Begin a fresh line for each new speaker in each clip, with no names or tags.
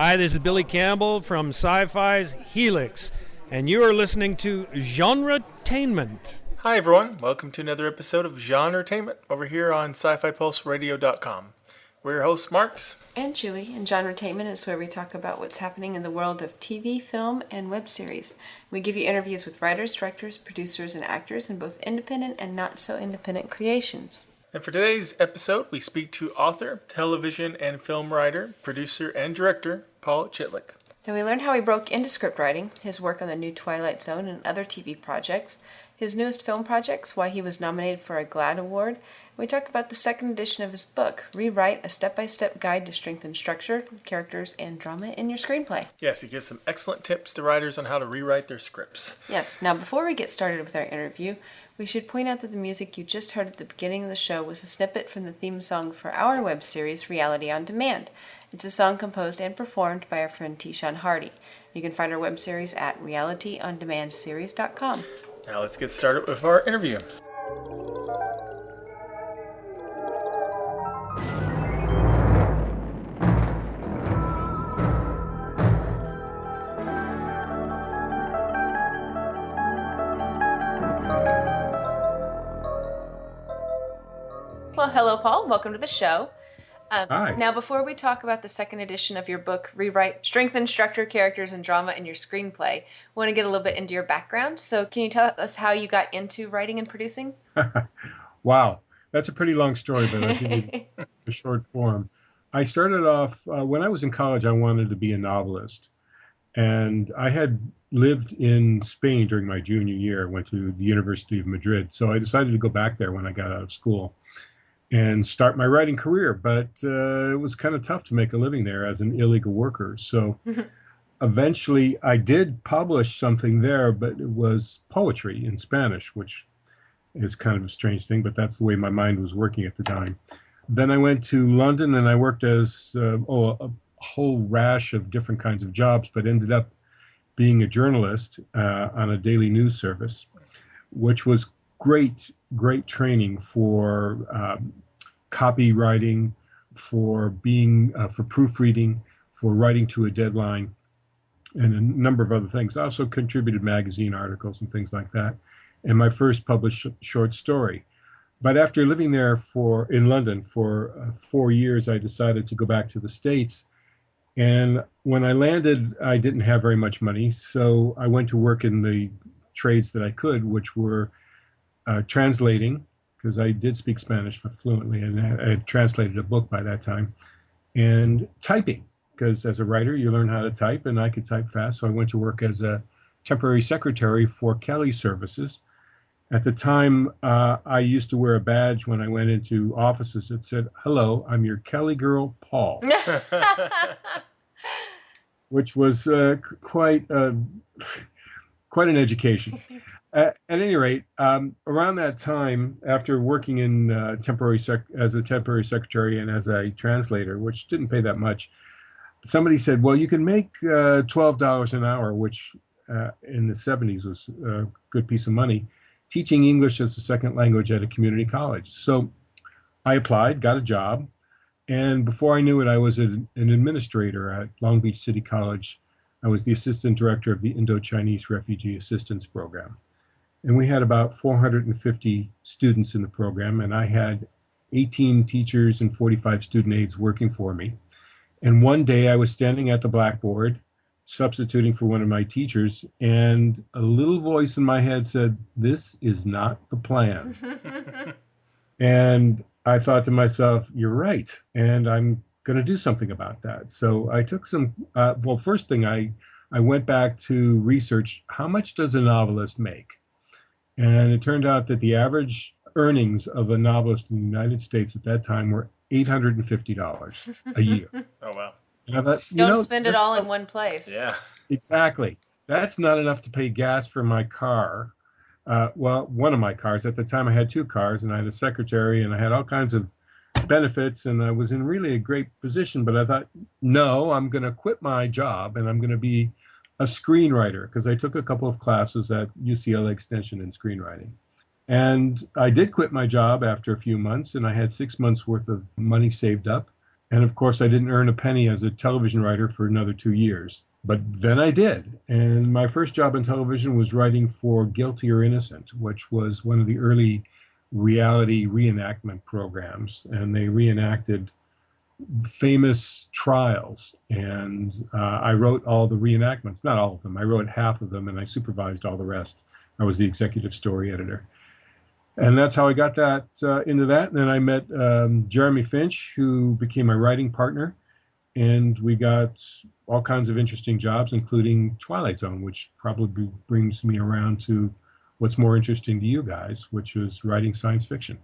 Hi, this is Billy Campbell from Sci-Fi's Helix, and you are listening to GenreTainment.
Hi everyone, welcome to another episode of GenreTainment over here on SciFiPulseRadio.com. We're your hosts, Marx
and Julie, and GenreTainment is where we talk about what's happening in the world of TV, film, and web series. We give you interviews with writers, directors, producers, and actors in both independent and not-so-independent creations.
And for today's episode, we speak to author, television and film writer, producer, and director, Paul Chitlik.
Now we learned how he broke into script writing, his work on the new Twilight Zone and other TV projects, his newest film projects, why he was nominated for a GLAAD award, and we talk about the second edition of his book, Rewrite, a step-by-step guide to strengthen structure, characters, and drama in your screenplay.
Yes, he gives some excellent tips to writers on how to rewrite their scripts.
Yes, now before we get started with our interview, we should point out that the music you just heard at the beginning of the show was a snippet from the theme song for our web series, Reality on Demand. It's a song composed and performed by our friend Tishan Hardy. You can find our web series at realityondemandseries.com.
Now let's get started with our interview.
Well, hello, Paul. Welcome to the show.
Hi.
Now, before we talk about the second edition of your book, Rewrite, Strengthen Structure, Characters, and Drama in Your Screenplay, I want to get a little bit into your background. So can you tell us how you got into writing and producing?
Wow. That's a pretty long story, but I'll give you the short form. I started off, when I was in college, I wanted to be a novelist. And I had lived in Spain during my junior year, went to the University of Madrid. So I decided to go back there when I got out of school and start my writing career. But it was kind of tough to make a living there as an illegal worker. So eventually I did publish something there, but it was poetry in Spanish, which is kind of a strange thing, but that's the way my mind was working at the time. Then I went to London and I worked as a whole rash of different kinds of jobs, but ended up being a journalist on a daily news service, which was great training for copywriting, for proofreading, for writing to a deadline, and a number of other things. I also contributed magazine articles and things like that, and my first published short story. But after living there in London for 4 years, I decided to go back to the States. And when I landed, I didn't have very much money, so I went to work in the trades that I could, which were translating, because I did speak Spanish fluently, and I had translated a book by that time, and typing, because as a writer, you learn how to type, and I could type fast, so I went to work as a temporary secretary for Kelly Services. At the time, I used to wear a badge when I went into offices that said, "Hello, I'm your Kelly girl, Paul," which was quite an education. At any rate, around that time, after working in as a temporary secretary and as a translator, which didn't pay that much, somebody said, "Well, you can make $12 an hour," which in the 70s was a good piece of money, teaching English as a second language at a community college. So I applied, got a job, and before I knew it, I was an administrator at Long Beach City College. I was the assistant director of the Indo-Chinese Refugee Assistance Program. And we had about 450 students in the program, and I had 18 teachers and 45 student aides working for me. And one day I was standing at the blackboard, substituting for one of my teachers, and a little voice in my head said, "This is not the plan." And I thought to myself, you're right, and I'm going to do something about that. So I took first thing, I went back to research, how much does a novelist make? And it turned out that the average earnings of a novelist in the United States at that time were $850 a year.
Oh, wow.
And I thought,
Don't spend it all in one place.
Yeah.
Exactly. That's not enough to pay gas for my car. One of my cars. At the time, I had two cars, and I had a secretary, and I had all kinds of benefits, and I was in really a great position. But I thought, no, I'm going to quit my job, and I'm going to be a screenwriter, because I took a couple of classes at UCLA Extension in screenwriting. And I did quit my job after a few months, and I had 6 months worth of money saved up. And of course, I didn't earn a penny as a television writer for another 2 years. But then I did. And my first job in television was writing for Guilty or Innocent, which was one of the early reality reenactment programs. And they reenacted famous trials. And I wrote all the reenactments, not all of them. I wrote half of them, and I supervised all the rest. I was the executive story editor. And that's how I got that into that. And then I met Jeremy Finch, who became my writing partner. And we got all kinds of interesting jobs, including Twilight Zone, which probably brings me around to what's more interesting to you guys, which is writing science fiction.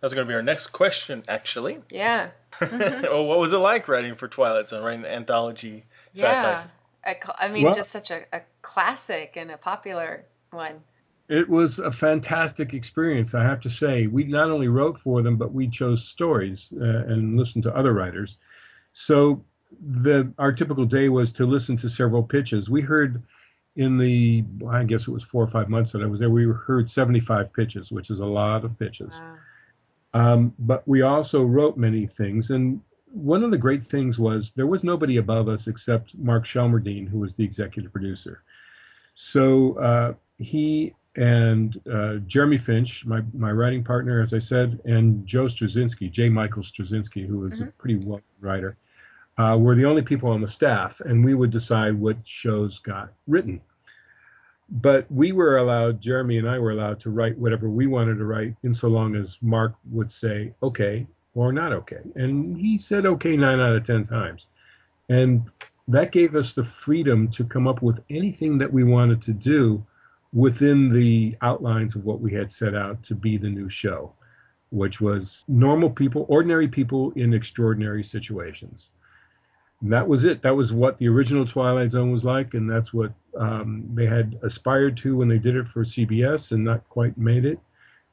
That's going to be our next question, actually.
Yeah.
Oh, what was it like writing for Twilight Zone, writing an anthology sci-fi?
Yeah. Just such a classic and a popular one.
It was a fantastic experience, I have to say. We not only wrote for them, but we chose stories and listened to other writers. So our typical day was to listen to several pitches. We heard I guess it was 4 or 5 months that I was there, we heard 75 pitches, which is a lot of pitches. Wow. But we also wrote many things. And one of the great things was there was nobody above us except Mark Shelmerdine, who was the executive producer. So he and Jeremy Finch, my writing partner, as I said, and J. Michael Straczynski, who was a pretty well writer, were the only people on the staff, and we would decide what shows got written. But Jeremy and I were allowed to write whatever we wanted to write, in so long as Mark would say okay or not okay. And he said okay 9 out of 10 times. And that gave us the freedom to come up with anything that we wanted to do within the outlines of what we had set out to be the new show, which was normal people, ordinary people in extraordinary situations. And that was it. That was what the original Twilight Zone was like, and that's what they had aspired to when they did it for CBS and not quite made it.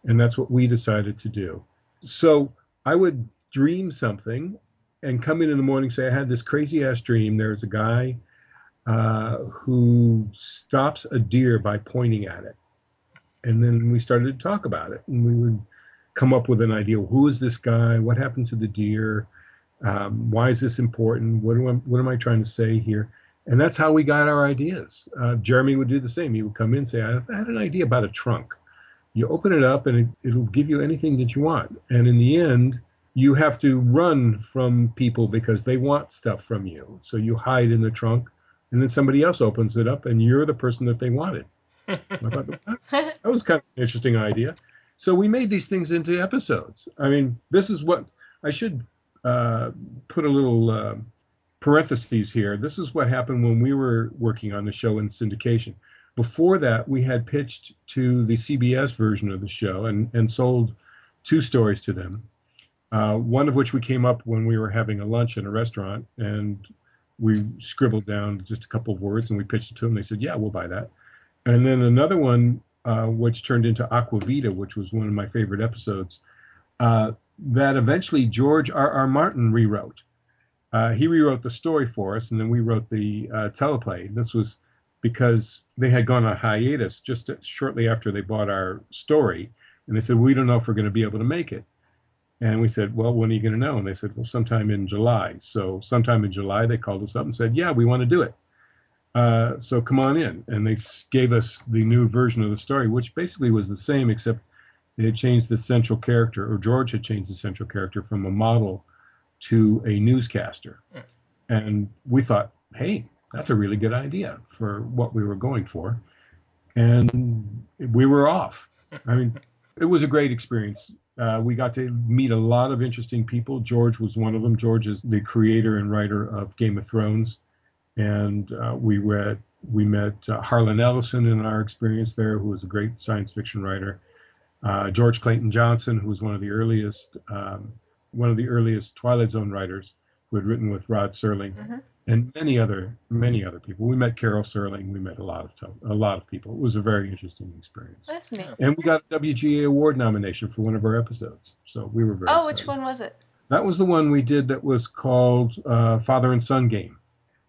And that's what we decided to do. So I would dream something and come in the morning and say, I had this crazy-ass dream. There's a guy who stops a deer by pointing at it. And then we started to talk about it. And we would come up with an idea. Who is this guy? What happened to the deer? Why is this important? What am I trying to say here? And that's how we got our ideas. Jeremy would do the same. He would come in and say, I had an idea about a trunk. You open it up and it'll give you anything that you want. And in the end, you have to run from people because they want stuff from you. So you hide in the trunk. And then somebody else opens it up, and you're the person that they wanted. I thought, that was kind of an interesting idea. So we made these things into episodes. I mean, this is what I should put a little parentheses here. This is what happened when we were working on the show in syndication. Before that, we had pitched to the CBS version of the show and sold 2 stories to them, one of which we came up when we were having a lunch in a restaurant, and we scribbled down just a couple of words and we pitched it to them. They said, yeah, we'll buy that. And then another one, which turned into Aquavita, which was one of my favorite episodes, that eventually George R.R. Martin rewrote. He rewrote the story for us, and then we wrote the teleplay. This was because they had gone on hiatus just shortly after they bought our story. And they said, we don't know if we're going to be able to make it. And we said, well, when are you going to know? And they said, well, sometime in July. So sometime in July, they called us up and said, yeah, we want to do it. So come on in. And they gave us the new version of the story, which basically was the same, except they had changed the central character, or George had changed the central character from a model to a newscaster. And we thought, hey, that's a really good idea for what we were going for. And we were off. I mean, it was a great experience. We got to meet a lot of interesting people. George was one of them. George is the creator and writer of Game of Thrones. And we met Harlan Ellison in our experience there, who was a great science fiction writer. George Clayton Johnson, who was one of the earliest Twilight Zone writers, who had written with Rod Serling, and many other people. We met Carol Serling. We met a lot of people. It was a very interesting experience.
That's neat.
And we got a WGA award nomination for one of our episodes, so we were very excited.
Which one was it?
That was the one we did that was called Father and Son Game.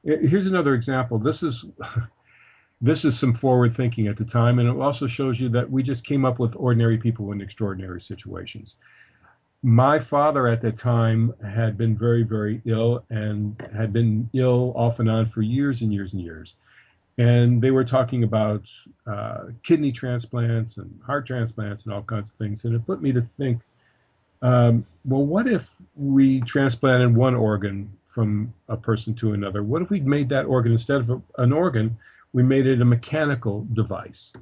Here's another example. This is some forward thinking at the time, and it also shows you that we just came up with ordinary people in extraordinary situations. My father at the time had been very, very ill and had been ill off and on for years and years and years. And they were talking about kidney transplants and heart transplants and all kinds of things. And it put me to think, well, what if we transplanted one organ from a person to another? What if we made that organ, instead of an organ, we made it a mechanical device?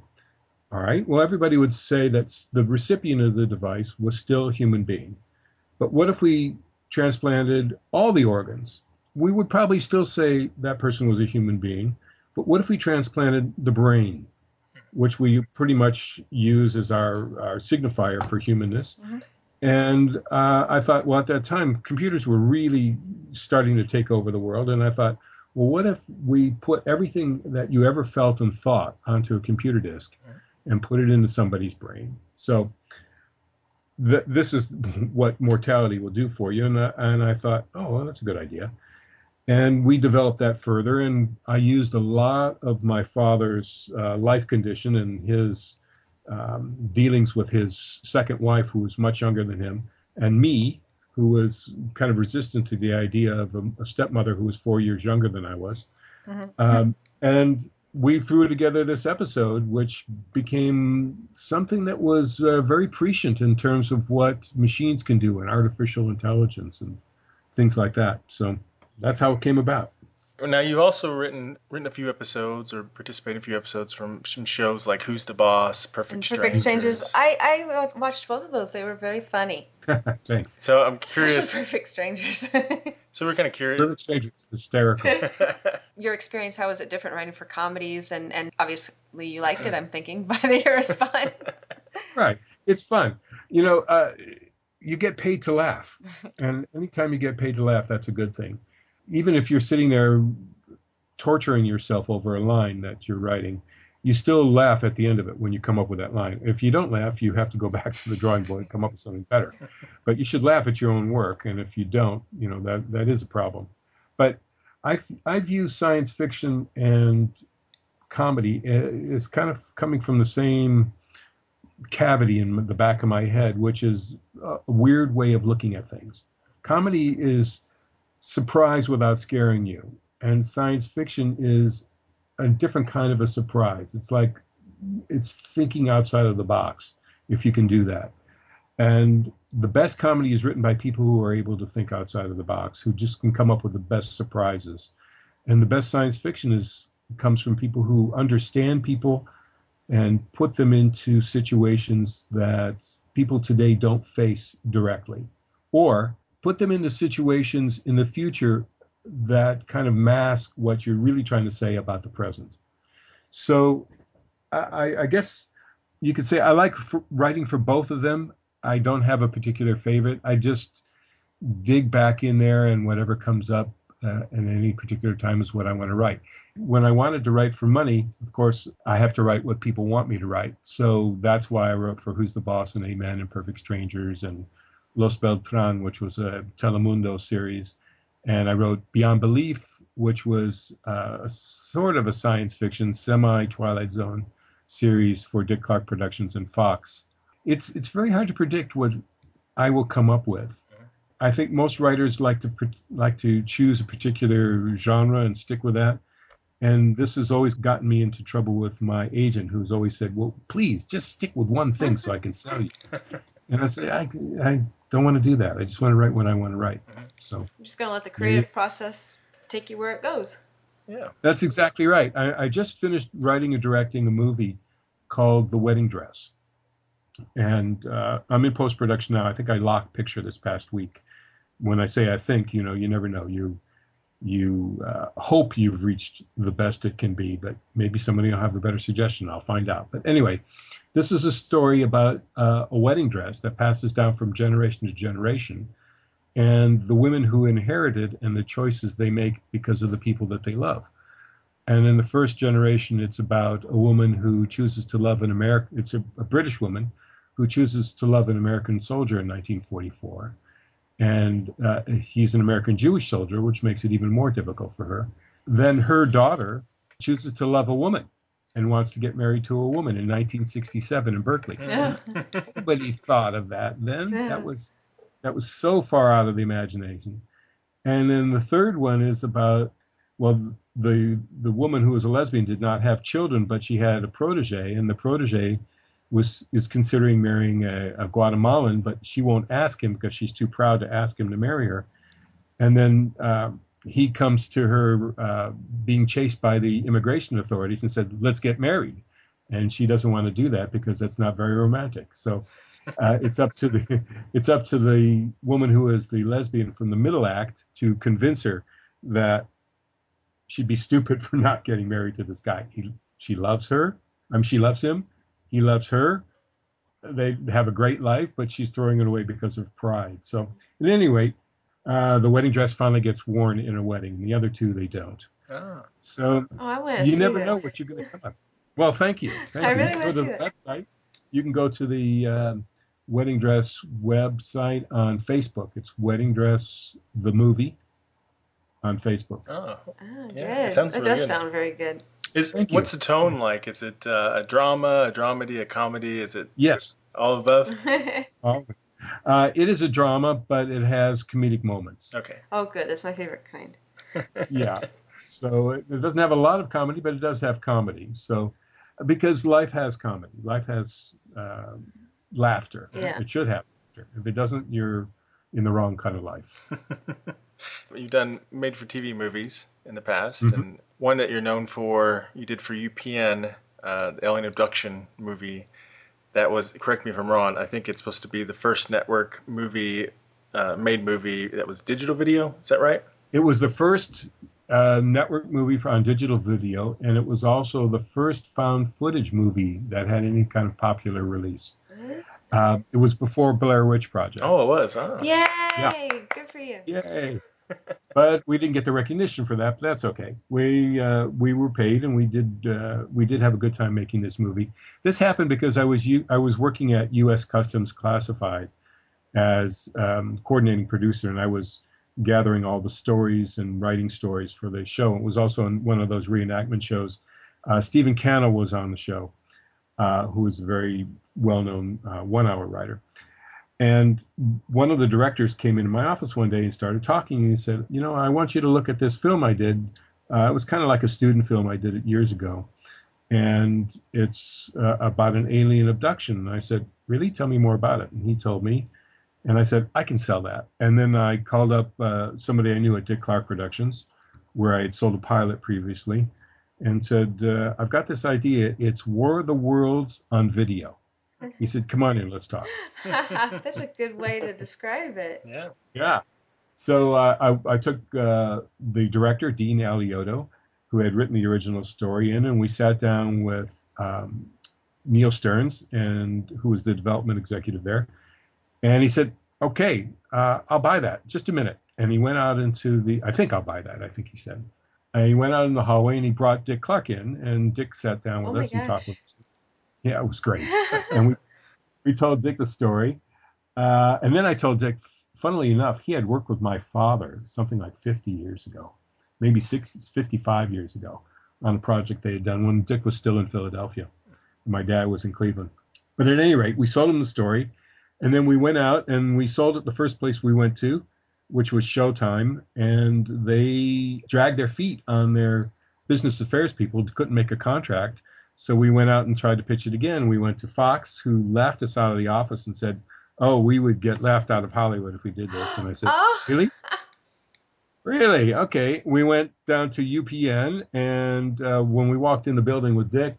All right. Well, everybody would say that the recipient of the device was still a human being. But what if we transplanted all the organs? We would probably still say that person was a human being. But what if we transplanted the brain, which we pretty much use as our signifier for humanness? Mm-hmm. And I thought, well, at that time, computers were really starting to take over the world. And I thought, well, what if we put everything that you ever felt and thought onto a computer disk and put it into somebody's brain? So this is what mortality will do for you. And I thought, oh, well, that's a good idea. And we developed that further. And I used a lot of my father's life condition and his dealings with his second wife, who was much younger than him, and me, who was kind of resistant to the idea of a stepmother who was 4 years younger than I was. Mm-hmm. And we threw together this episode, which became something that was very prescient in terms of what machines can do and artificial intelligence and things like that. So that's how it came about.
Now, you've also written a few episodes or participated in a few episodes from some shows like Who's the Boss, Perfect Strangers.
I watched both of those. They were very funny.
Thanks.
So I'm curious.
Especially Perfect Strangers.
So we're kind of curious.
Perfect Strangers is hysterical.
Your experience, how was it different writing for comedies? And obviously you liked it, I'm thinking, by your response.
Right. It's fun. You get paid to laugh. And anytime you get paid to laugh, that's a good thing. Even if you're sitting there torturing yourself over a line that you're writing, you still laugh at the end of it when you come up with that line. If you don't laugh, you have to go back to the drawing board and come up with something better. But you should laugh at your own work, and if you don't, that is a problem. But I view science fiction and comedy as kind of coming from the same cavity in the back of my head, which is a weird way of looking at things. Comedy is surprise without scaring you. And science fiction is a different kind of a surprise. It's thinking outside of the box, if you can do that. And the best comedy is written by people who are able to think outside of the box, who just can come up with the best surprises. And the best science fiction comes from people who understand people and put them into situations that people today don't face directly, or put them into situations in the future that kind of mask what you're really trying to say about the present. So I guess you could say I like writing for both of them. I don't have a particular favorite. I just dig back in there, and whatever comes up at any particular time is what I want to write. When I wanted to write for money, of course, I have to write what people want me to write. So that's why I wrote for Who's the Boss and Amen and Perfect Strangers and Los Beltran, which was a Telemundo series. And I wrote Beyond Belief, which was a sort of a science fiction, semi-Twilight Zone series for Dick Clark Productions and Fox. It's very hard to predict what I will come up with. I think most writers like to choose a particular genre and stick with that. And this has always gotten me into trouble with my agent, who's always said, well, please just stick with one thing so I can sell you. And I say, I don't want to do that. I just want to write what I want to write. So
I'm just going to let the creative process take you where it goes.
Yeah,
that's exactly right. I just finished writing and directing a movie called The Wedding Dress. And I'm in post-production now. I think I locked picture this past week. When I say I think, you never know. You hope you've reached the best it can be, but maybe somebody will have a better suggestion. I'll find out. But anyway, this is a story about a wedding dress that passes down from generation to generation, and the women who inherit it and the choices they make because of the people that they love. And in the first generation, it's about a woman who chooses to love an American. It's a British woman who chooses to love an American soldier in 1944. And he's an American Jewish soldier, which makes it even more difficult for her. Then her daughter chooses to love a woman and wants to get married to a woman in 1967 in Berkeley.
Yeah.
Nobody thought of that then.
Yeah.
That was so far out of the imagination. And then the third one is about, well, the woman who was a lesbian did not have children, but she had a protege, and the protege is considering marrying a Guatemalan, but she won't ask him because she's too proud to ask him to marry her. And then he comes to her being chased by the immigration authorities and said, let's get married. And she doesn't want to do that because that's not very romantic. So it's up to the woman who is the lesbian from the middle act to convince her that she'd be stupid for not getting married to this guy. She loves her. She loves him. He loves her. They have a great life, but she's throwing it away because of pride. So at any rate, the wedding dress finally gets worn in a wedding. The other two, they don't.
Oh.
So
I want to see
you never
this.
know what you're going to come up. Well, thank you.
I really want to see
the
that.
website. You can go to the wedding dress website on Facebook. It's Wedding Dress the Movie on Facebook.
Oh.
Oh,
Yeah, it
good.
sounds
That
really
does
good.
sound very good.
Thank you.
What's the tone like? Is it a drama, a dramedy, a comedy? Is it
Yes.
all above?
It is a drama, but it has comedic moments.
Okay.
Oh, good. That's my favorite kind.
Yeah. So it doesn't have a lot of comedy, but it does have comedy. So because life has comedy, life has laughter.
Yeah.
It should have laughter. If it doesn't, you're in the wrong kind of life.
You've done made-for-TV movies in the past, and one that you're known for, you did for UPN, the Alien Abduction movie. That was, correct me if I'm wrong, I think it's supposed to be the first network movie, made movie that was digital video. Is that right?
It was the first network movie on digital video, and it was also the first found footage movie that had any kind of popular release. It was before Blair Witch Project.
Oh, it was. Oh.
Yay!
Yeah.
Good for you.
Yay! But we didn't get the recognition for that. But that's okay. We were paid, and we did have a good time making this movie. This happened because I was working at U.S. Customs Classified as coordinating producer, and I was gathering all the stories and writing stories for the show. It was also in one of those reenactment shows. Stephen Cannell was on the show, who is a very well-known one-hour writer. And one of the directors came into my office one day and started talking, and he said, I want you to look at this film I did. It was kind of like a student film. I did it years ago. And it's about an alien abduction. And I said, really? Tell me more about it. And he told me. And I said, I can sell that. And then I called up somebody I knew at Dick Clark Productions, where I had sold a pilot previously, and said, I've got this idea. It's War of the Worlds on video. He said, come on in, let's talk.
That's a good way to describe it.
Yeah.
Yeah. So I took the director, Dean Alioto, who had written the original story in, and we sat down with Neil Stearns, who was the development executive there. And he said, okay, I'll buy that. Just a minute. And he went out into I think I'll buy that, I think he said. And he went out in the hallway and he brought Dick Clark in, and Dick sat down with us and talked with us. Yeah, it was great. And we told Dick the story. And then I told Dick, funnily enough, he had worked with my father something like 50 years ago, maybe 55 years ago, on a project they had done when Dick was still in Philadelphia. And my dad was in Cleveland. But at any rate, we sold him the story. And then we went out and we sold it the first place we went to, which was Showtime. And they dragged their feet on their business affairs people, couldn't make a contract. So we went out and tried to pitch it again. We went to Fox, who laughed us out of the office and said, oh, we would get laughed out of Hollywood if we did this. And I said, really? Really? Okay. We went down to UPN, and when we walked in the building with Dick,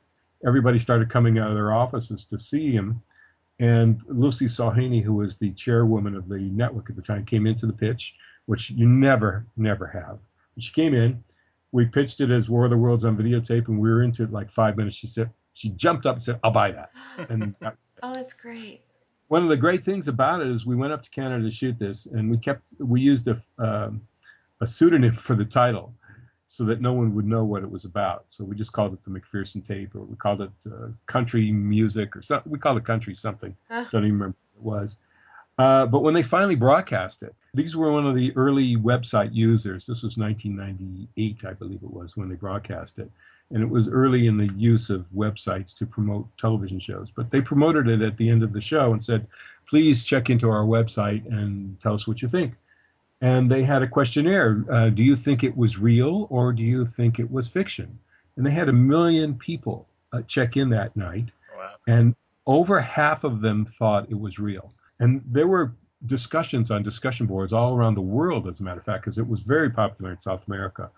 everybody started coming out of their offices to see him. And Lucy Salhaney, who was the chairwoman of the network at the time, came into the pitch, which you never have. And she came in. We pitched it as War of the Worlds on videotape, and we were into it like 5 minutes. She jumped up and said, I'll buy that. And
Oh, that's great.
one of the great things about it is we went up to Canada to shoot this, and we used a pseudonym for the title so that no one would know what it was about. So we just called it the McPherson Tape, or we called it Country Music, or something. We called it Country something. Don't even remember what it was. But when they finally broadcast it, these were one of the early website users. This was 1998, I believe it was, when they broadcast it. And it was early in the use of websites to promote television shows. But they promoted it at the end of the show and said, please check into our website and tell us what you think. And they had a questionnaire. Do you think it was real or do you think it was fiction? And they had 1 million people check in that night.
Wow.
And over half of them thought it was real. And there were discussions on discussion boards all around the world, as a matter of fact, because it was very popular in South America.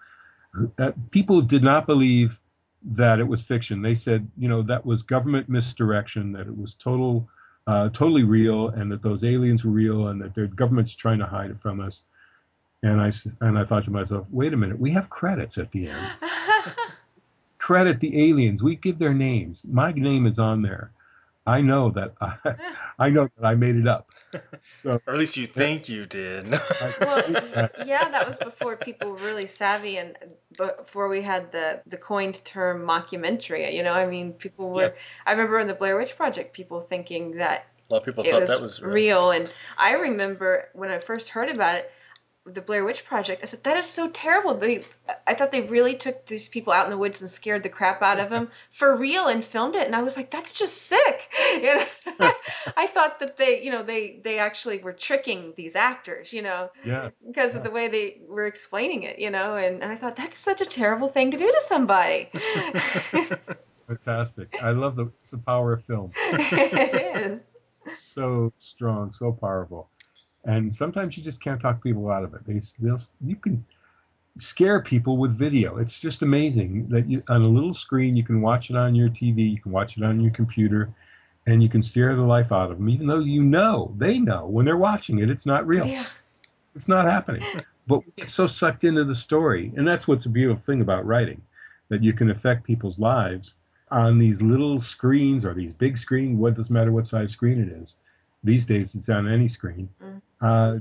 People did not believe that it was fiction. They said, that was government misdirection, that it was totally real, and that those aliens were real, and that their government's trying to hide it from us. And I thought to myself, wait a minute, we have credits at the end. Credit the aliens. We give their names. My name is on there. I know that I made it up. So,
or at least you think you did.
Well, yeah, that was before people were really savvy and before we had the coined term mockumentary. People were. Yes. I remember in the Blair Witch Project, people thinking that
a lot of people thought that was
real. And I remember when I first heard about it, the Blair Witch Project, I said, that is so terrible. I thought they really took these people out in the woods and scared the crap out of them for real and filmed it. And I was like, that's just sick. I thought that they actually were tricking these actors,
yes,
because of the way they were explaining it, and I thought that's such a terrible thing to do to somebody.
Fantastic. I love it's the power of film.
It is.
So strong, so powerful. And sometimes you just can't talk people out of it. You can scare people with video. It's just amazing that on a little screen, you can watch it on your TV, you can watch it on your computer, and you can scare the life out of them, even though they know when they're watching it, it's not real.
Yeah.
It's not happening. But we get so sucked into the story. And that's what's a beautiful thing about writing, that you can affect people's lives on these little screens or these big screens. What doesn't matter what size screen it is. These days, it's on any screen.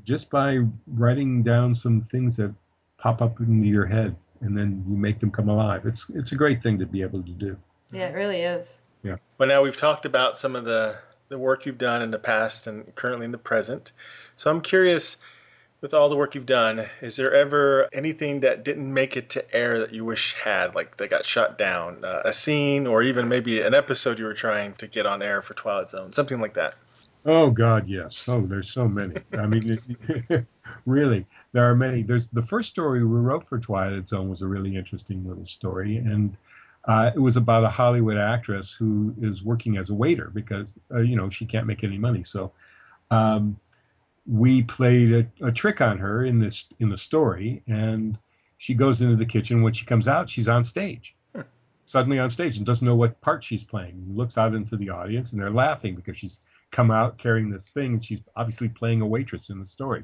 Just by writing down some things that pop up into your head, and then you make them come alive. It's a great thing to be able to do.
Yeah, it really is.
Yeah.
Well, now we've talked about some of the work you've done in the past and currently in the present. So I'm curious, with all the work you've done, is there ever anything that didn't make it to air that you wish had, like that got shut down, a scene or even maybe an episode you were trying to get on air for Twilight Zone, something like that?
Oh, God, yes. Oh, there's so many. I mean, really, there are many. There's the first story we wrote for Twilight Zone was a really interesting little story, and it was about a Hollywood actress who is working as a waiter because, she can't make any money. So we played a trick on her in the story, and she goes into the kitchen. When she comes out, she's on stage. Suddenly on stage and doesn't know what part she's playing. Looks out into the audience, and they're laughing because she's come out carrying this thing, and she's obviously playing a waitress in the story.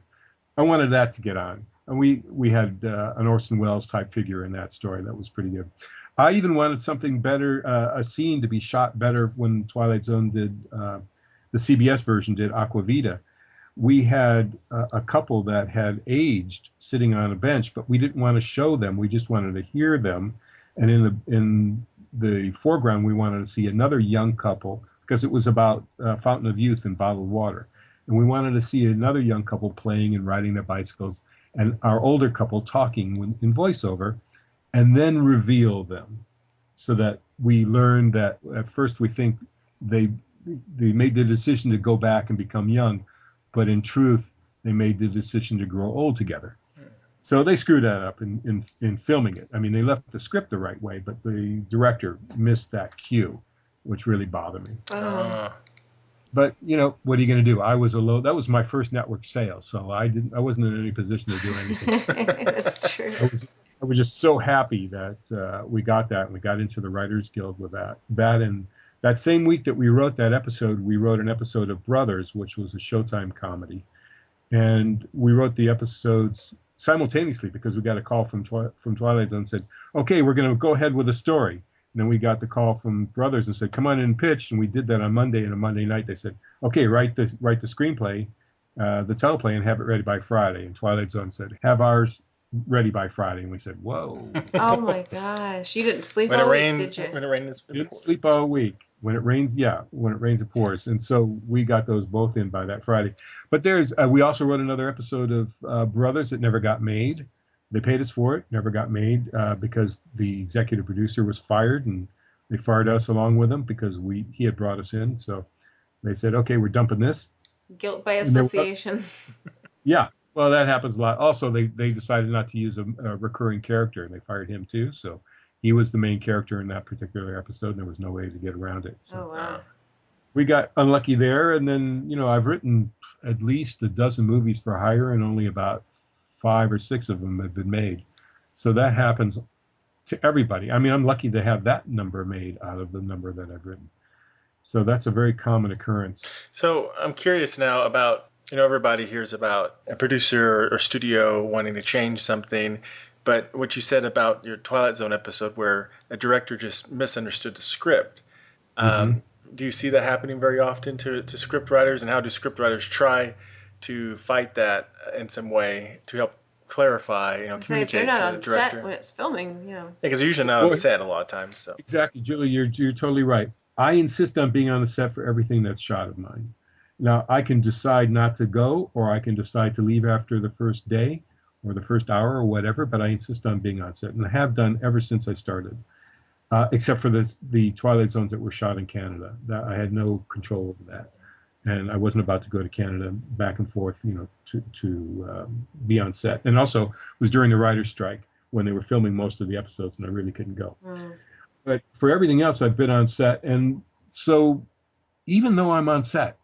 I wanted that to get on. And we had an Orson Welles type figure in that story. That was pretty good. I even wanted something better, a scene to be shot better when Twilight Zone did, the CBS version did Aquavita. We had a couple that had aged sitting on a bench, but we didn't want to show them. We just wanted to hear them. And in the foreground, we wanted to see another young couple, because it was about Fountain of Youth and bottled water. And we wanted to see another young couple playing and riding their bicycles, and our older couple talking in voiceover, and then reveal them, so that we learned that at first we think they made the decision to go back and become young, but in truth, they made the decision to grow old together. So they screwed that up in filming it. I mean, they left the script the right way, but the director missed that cue, which really bothered me. But what are you going to do? I was alone. That was my first network sale, so I wasn't in any position to do anything.
That's true.
I was just so happy that we got that, and we got into the Writers Guild with that. And that same week that we wrote that episode, we wrote an episode of Brothers, which was a Showtime comedy, and we wrote the episodes simultaneously because we got a call from Twilight Zone and said, okay, we're going to go ahead with the story. And then we got the call from Brothers and said, come on in and pitch. And we did that on Monday, and on Monday night they said, okay, write the screenplay, the teleplay, and have it ready by Friday. And Twilight Zone said, have ours ready by Friday. And we said, whoa.
Oh my gosh. You didn't sleep all week, did you?
When it rains,
didn't sleep all week. When it rains, it pours. And so we got those both in by that Friday. But we also wrote another episode of Brothers that never got made. They paid us for it, never got made because the executive producer was fired, and they fired us along with him because he had brought us in. So they said, okay, we're dumping this.
Guilt by association.
Yeah, well, that happens a lot. Also, they decided not to use a recurring character, and they fired him too. So he was the main character in that particular episode, and there was no way to get around it. So
Oh, wow.
we got unlucky there, and then, I've written at least a dozen movies for hire, and only about 5 or 6 of them have been made. So that happens to everybody. I mean, I'm lucky to have that number made out of the number that I've written. So that's a very common occurrence.
So I'm curious now about, everybody hears about a producer or studio wanting to change something, but what you said about your Twilight Zone episode where a director just misunderstood the script, do you see that happening very often to script writers, and how do script writers try to fight that in some way to help clarify,
So
communicate
if they're not
to
on
the director?
set when it's filming,
Yeah, because they're usually not on set a lot of times. So
Exactly, Julie, you're totally right. I insist on being on the set for everything that's shot of mine. Now, I can decide not to go, or I can decide to leave after the first day or the first hour or whatever, but I insist on being on set, and I have done ever since I started, except for the Twilight Zones that were shot in Canada. That I had no control over that, and I wasn't about to go to Canada back and forth, to be on set. And also, it was during the writer's strike when they were filming most of the episodes, and I really couldn't go. But for everything else, I've been on set. And so even though I'm on set,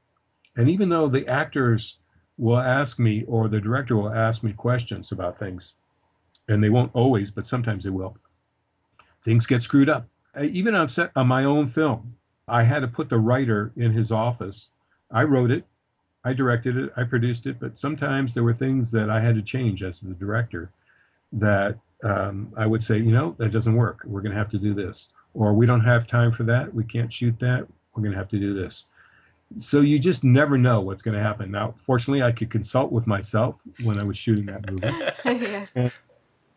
and even though the actors will ask me, or the director will ask me questions about things, and they won't always, but sometimes they will, things get screwed up. Even on set on my own film, I had to put the writer in his office. I wrote it, I directed it, I produced it, but sometimes there were things that I had to change as the director that I would say, that doesn't work. We're going to have to do this. Or we don't have time for that. We can't shoot that. We're going to have to do this. So you just never know what's going to happen. Now, fortunately, I could consult with myself when I was shooting that movie.
Yeah.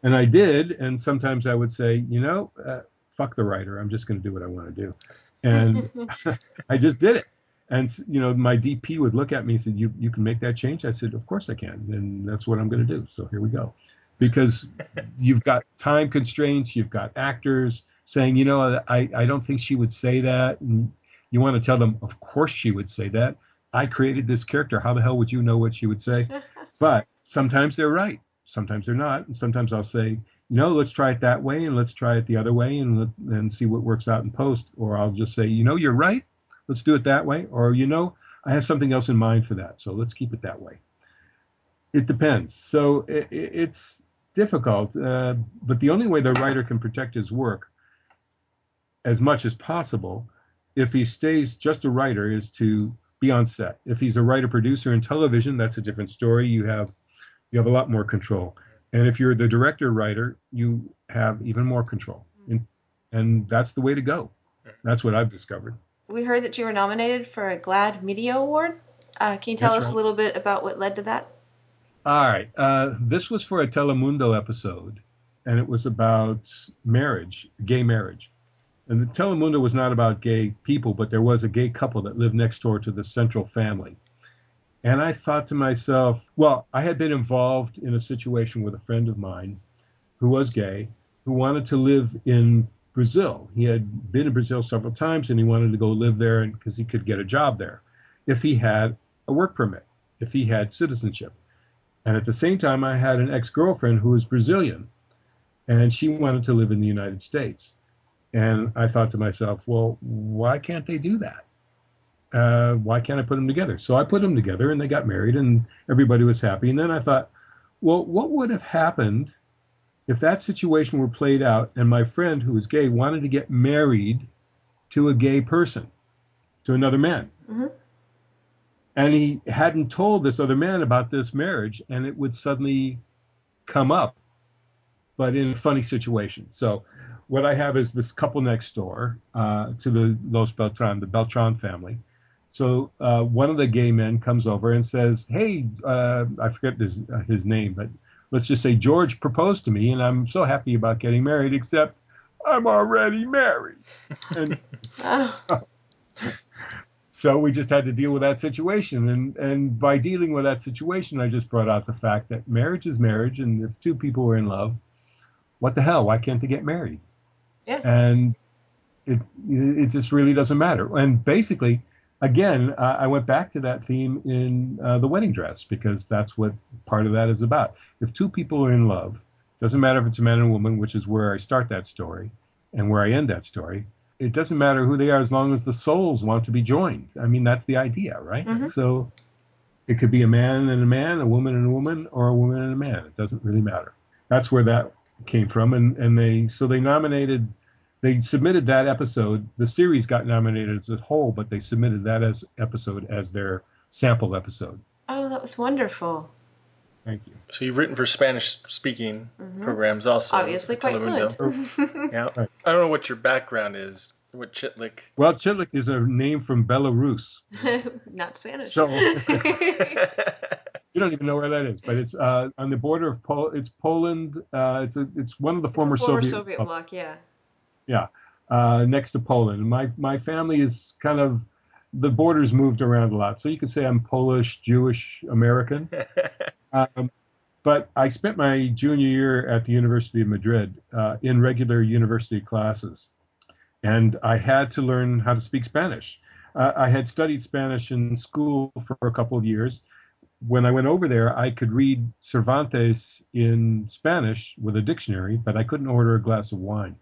And I did. And sometimes I would say, fuck the writer. I'm just going to do what I want to do. And I just did it. And, my DP would look at me and said, you can make that change? I said, of course I can. And that's what I'm going to do. So here we go. Because you've got time constraints. You've got actors saying, I don't think she would say that. And you want to tell them, of course she would say that. I created this character. How the hell would you know what she would say? But sometimes they're right. Sometimes they're not. And sometimes I'll say, let's try it that way, and let's try it the other way, and see what works out in post. Or I'll just say, you're right. Let's do it that way. Or, I have something else in mind for that. So let's keep it that way. It depends. So it's difficult. But the only way the writer can protect his work as much as possible, if he stays just a writer, is to be on set. If he's a writer-producer in television, that's a different story. You have a lot more control. And if you're the director-writer, you have even more control. And that's the way to go. That's what I've discovered.
We heard that you were nominated for a GLAAD Media Award. Can you tell us a little bit about what led to that?
All right. This was for a Telemundo episode, and it was about marriage, gay marriage. And the Telemundo was not about gay people, but there was a gay couple that lived next door to the central family. And I thought to myself, well, I had been involved in a situation with a friend of mine who was gay, who wanted to live in Brazil. He had been in Brazil several times, and he wanted to go live there because he could get a job there if he had a work permit, if he had citizenship. And at the same time, I had an ex-girlfriend who was Brazilian, and she wanted to live in the United States. And I thought to myself, well, why can't they do that? Why can't I put them together? So I put them together, and they got married, and everybody was happy. And then I thought, well, what would have happened if that situation were played out and my friend who was gay wanted to get married to a gay person, to another man?
Mm-hmm.
And he hadn't told this other man about this marriage, and it would suddenly come up, but in a funny situation. So what I have is this couple next door to the Los Beltran, the Beltran family. So one of the gay men comes over and says, hey, I forget his name, but let's just say George proposed to me, and I'm so happy about getting married, except I'm already married. And So we just had to deal with that situation. And by dealing with that situation, I just brought out the fact that marriage is marriage. And if two people are in love, what the hell? Why can't they get married?
Yeah.
And it just really doesn't matter. And basically, again, I went back to that theme in The Wedding Dress, because that's what part of that is about. If two people are in love, doesn't matter if it's a man and a woman, which is where I start that story and where I end that story. It doesn't matter who they are as long as the souls want to be joined. I mean, that's the idea, right?
Mm-hmm.
So it could be a man and a man, a woman and a woman, or a woman and a man. It doesn't really matter. That's where that came from. And they submitted that episode. The series got nominated as a whole, but they submitted that as episode as their sample episode.
Oh, that was wonderful.
Thank you.
So you've written for Spanish-speaking programs also.
Obviously quite fluent.
Yeah.
Right.
I don't know what your background is. What Chitlik?
Well, Chitlik is a name from Belarus.
Not Spanish.
So you don't even know where that is, but it's on the border of It's Poland. It's one of the former
Soviet bloc. Yeah.
Yeah, next to Poland. My family is kind of, the borders moved around a lot. So you could say I'm Polish, Jewish, American. But I spent my junior year at the University of Madrid in regular university classes. And I had to learn how to speak Spanish. I had studied Spanish in school for a couple of years. When I went over there, I could read Cervantes in Spanish with a dictionary, but I couldn't order a glass of wine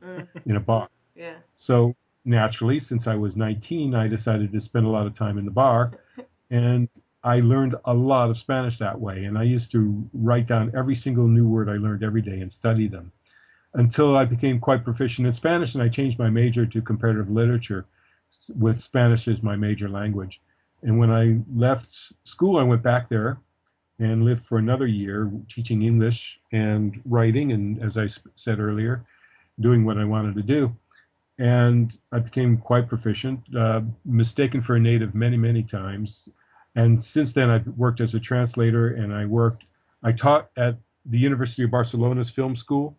in a bar.
Yeah.
So naturally, since I was 19, I decided to spend a lot of time in the bar. And I learned a lot of Spanish that way. And I used to write down every single new word I learned every day and study them until I became quite proficient in Spanish. And I changed my major to comparative literature with Spanish as my major language. And when I left school, I went back there and lived for another year teaching English and writing. And as I said earlier, doing what I wanted to do. And I became quite proficient, mistaken for a native many, many times. And since then, I've worked as a translator, and I taught at the University of Barcelona's film school,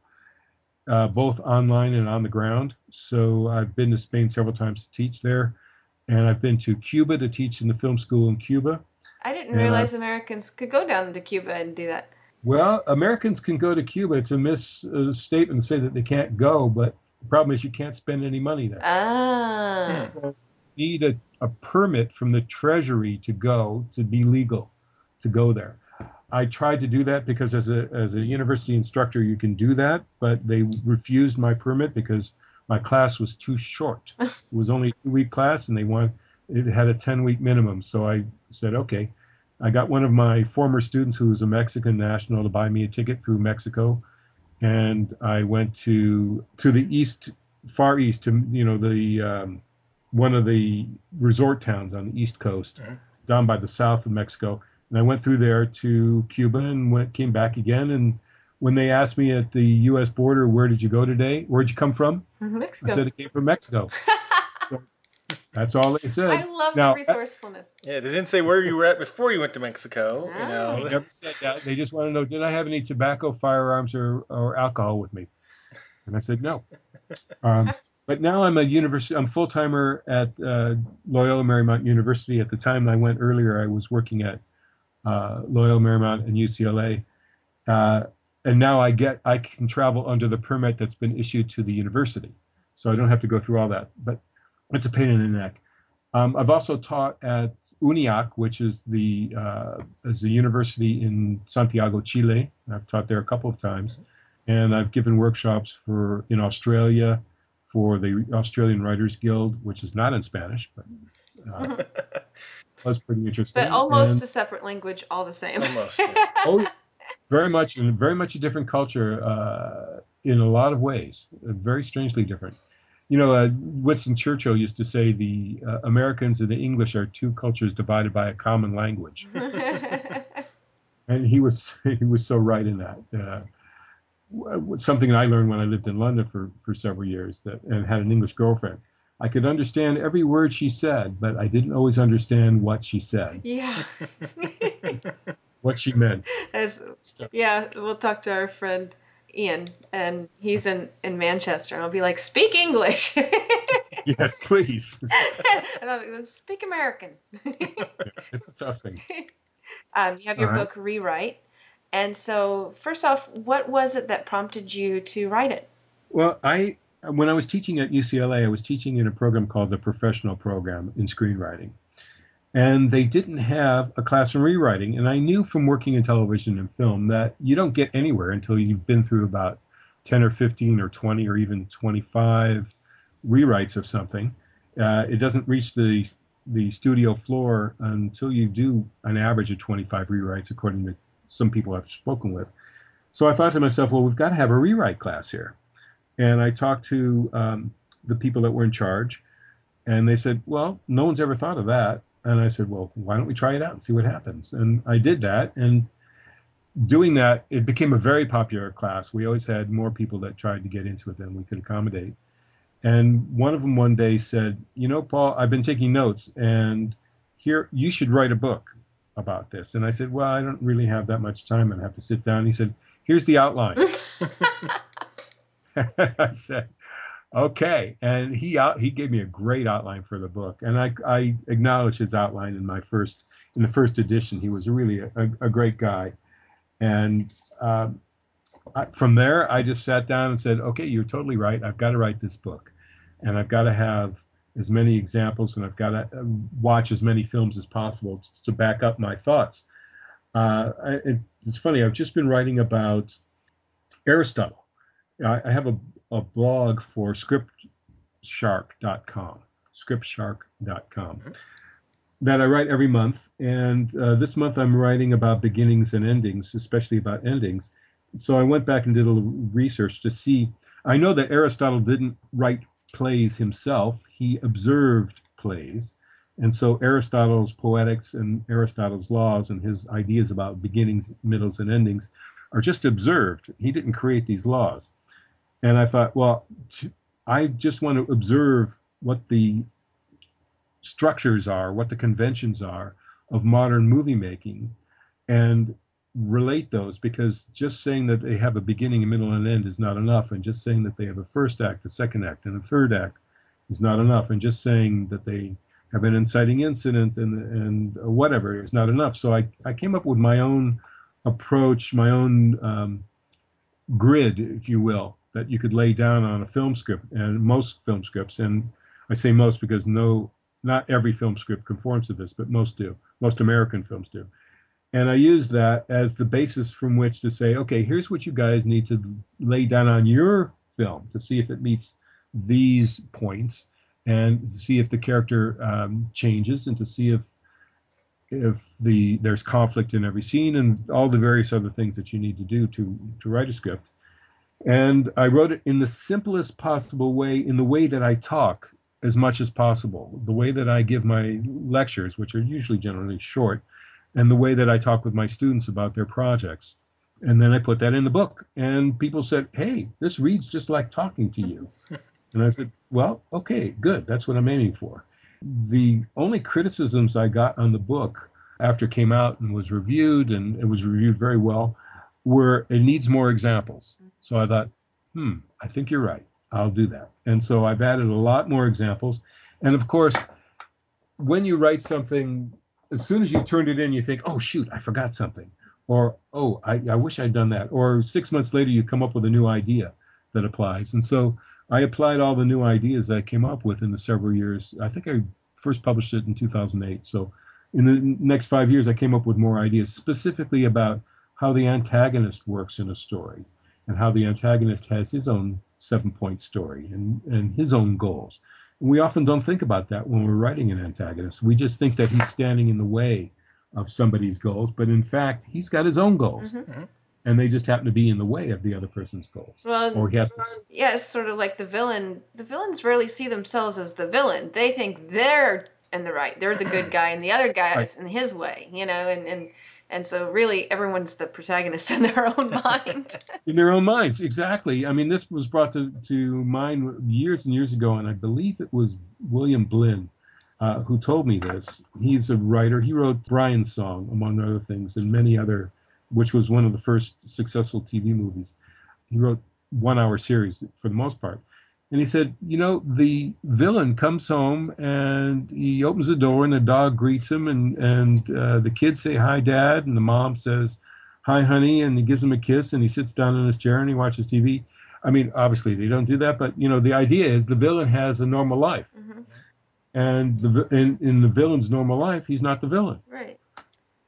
both online and on the ground. So I've been to Spain several times to teach there. And I've been to Cuba to teach in the film school in Cuba.
I didn't realize Americans could go down to Cuba and do that.
Well, Americans can go to Cuba. It's a misstatement to say that they can't go, but the problem is you can't spend any money there.
Ah.
So you need a permit from the Treasury to go, to be legal, to go there. I tried to do that because as a university instructor, you can do that, but they refused my permit because my class was too short. It was only a 2-week class, and it had a 10-week minimum. So I said, okay. I got one of my former students who was a Mexican national to buy me a ticket through Mexico, and I went to the far east, to the one of the resort towns on the East Coast, down by the south of Mexico. And I went through there to Cuba and came back again. And when they asked me at the U.S. border, where did you go today? Where'd you come from?
Mexico.
I said, it came from Mexico. So that's all they said.
I love the resourcefulness.
Yeah, they didn't say where you were at before you went to Mexico.
They never said that. They just want to know, did I have any tobacco, firearms, or alcohol with me? And I said, no. But now I'm full-timer at Loyola Marymount University. At the time I went earlier, I was working at Loyola Marymount and UCLA. And now I can travel under the permit that's been issued to the university. So I don't have to go through all that, but it's a pain in the neck. I've also taught at UNIAC, which is the university in Santiago, Chile. I've taught there a couple of times. And I've given workshops in Australia for the Australian Writers Guild, which is not in Spanish, but was pretty interesting.
But almost a separate language, all the same.
Almost. Yes.
Oh, very much a different culture in a lot of ways. Very strangely different. Winston Churchill used to say the Americans and the English are two cultures divided by a common language, and he was so right in that. Something I learned when I lived in London for several years and had an English girlfriend. I could understand every word she said, but I didn't always understand what she said.
Yeah.
What she meant.
We'll talk to our friend Ian, and he's in Manchester, and I'll be like, speak English.
Yes, please.
And I'm like, speak American.
It's a tough thing.
You have your book, Rewrite. And so, first off, what was it that prompted you to write it?
Well, when I was teaching at UCLA, I was teaching in a program called the Professional Program in Screenwriting. And they didn't have a class in rewriting. And I knew from working in television and film that you don't get anywhere until you've been through about 10 or 15 or 20 or even 25 rewrites of something. It doesn't reach the studio floor until you do an average of 25 rewrites, according to some people I've spoken with. So I thought to myself, well, we've got to have a rewrite class here. And I talked to the people that were in charge, and they said, well, no one's ever thought of that. And I said, well, why don't we try it out and see what happens? And I did that. And doing that, it became a very popular class. We always had more people that tried to get into it than we could accommodate. And one of them one day said, you know, Paul, I've been taking notes, and here, you should write a book about this. And I said, well, I don't really have that much time. I'd have to sit down. He said, here's the outline. I said, okay. And he gave me a great outline for the book. And I acknowledge his outline in the first edition. He was really a great guy. And from there, I just sat down and said, okay, you're totally right. I've got to write this book. And I've got to have as many examples, and I've got to watch as many films as possible to back up my thoughts. It's funny, I've just been writing about Aristotle. I have a blog for scriptshark.com that I write every month. And this month I'm writing about beginnings and endings, especially about endings. So I went back and did a little research to see. I know that Aristotle didn't write plays himself. He observed plays. And so Aristotle's poetics and Aristotle's laws and his ideas about beginnings, middles, and endings are just observed. He didn't create these laws. And I thought, well, I just want to observe what the structures are, what the conventions are of modern movie making, and relate those, because just saying that they have a beginning, a middle, and an end is not enough, and just saying that they have a first act, a second act, and a third act is not enough, and just saying that they have an inciting incident and whatever is not enough. So I came up with my own approach, my own grid, if you will, that you could lay down on a film script, and most film scripts, and I say most because not every film script conforms to this, but most do. Most American films do. And I use that as the basis from which to say, okay, here's what you guys need to lay down on your film to see if it meets these points, and to see if the character changes, and to see if there's conflict in every scene, and all the various other things that you need to do to write a script. And I wrote it in the simplest possible way, in the way that I talk as much as possible, the way that I give my lectures, which are usually generally short, and the way that I talk with my students about their projects. And then I put that in the book. And people said, hey, this reads just like talking to you. And I said, well, okay, good. That's what I'm aiming for. The only criticisms I got on the book after it came out and was reviewed, and it was reviewed very well, were it needs more examples. So I thought, I think you're right. I'll do that. And so I've added a lot more examples. And of course, when you write something, as soon as you turned it in, you think, oh, shoot, I forgot something. Or, oh, I wish I'd done that. Or 6 months later, you come up with a new idea that applies. And so I applied all the new ideas that I came up with in the several years. I think I first published it in 2008. So in the next 5 years, I came up with more ideas, specifically about how the antagonist works in a story, and how the antagonist has his own 7-point story and his own goals. And we often don't think about that when we're writing an antagonist. We just think that he's standing in the way of somebody's goals, but in fact, he's got his own goals. Mm-hmm. And they just happen to be in the way of the other person's goals.
Well,
or he has to...
yeah, it's sort of like the villain. The villains rarely see themselves as the villain. They think they're in the right. They're the good guy, and the other guy is in his way, and so really everyone's the protagonist in their own mind.
In their own minds, exactly. I mean, this was brought to mind years and years ago, and I believe it was William Blinn who told me this. He's a writer. He wrote Brian's Song, among other things, and many other, which was one of the first successful TV movies. He wrote 1-hour series for the most part. And he said, the villain comes home and he opens the door and the dog greets him and the kids say, "Hi, Dad." And the mom says, "Hi, honey." And he gives him a kiss and he sits down in his chair and he watches TV. I mean, obviously they don't do that, but, the idea is the villain has a normal life.
Mm-hmm.
And in the villain's normal life, he's not the villain.
Right.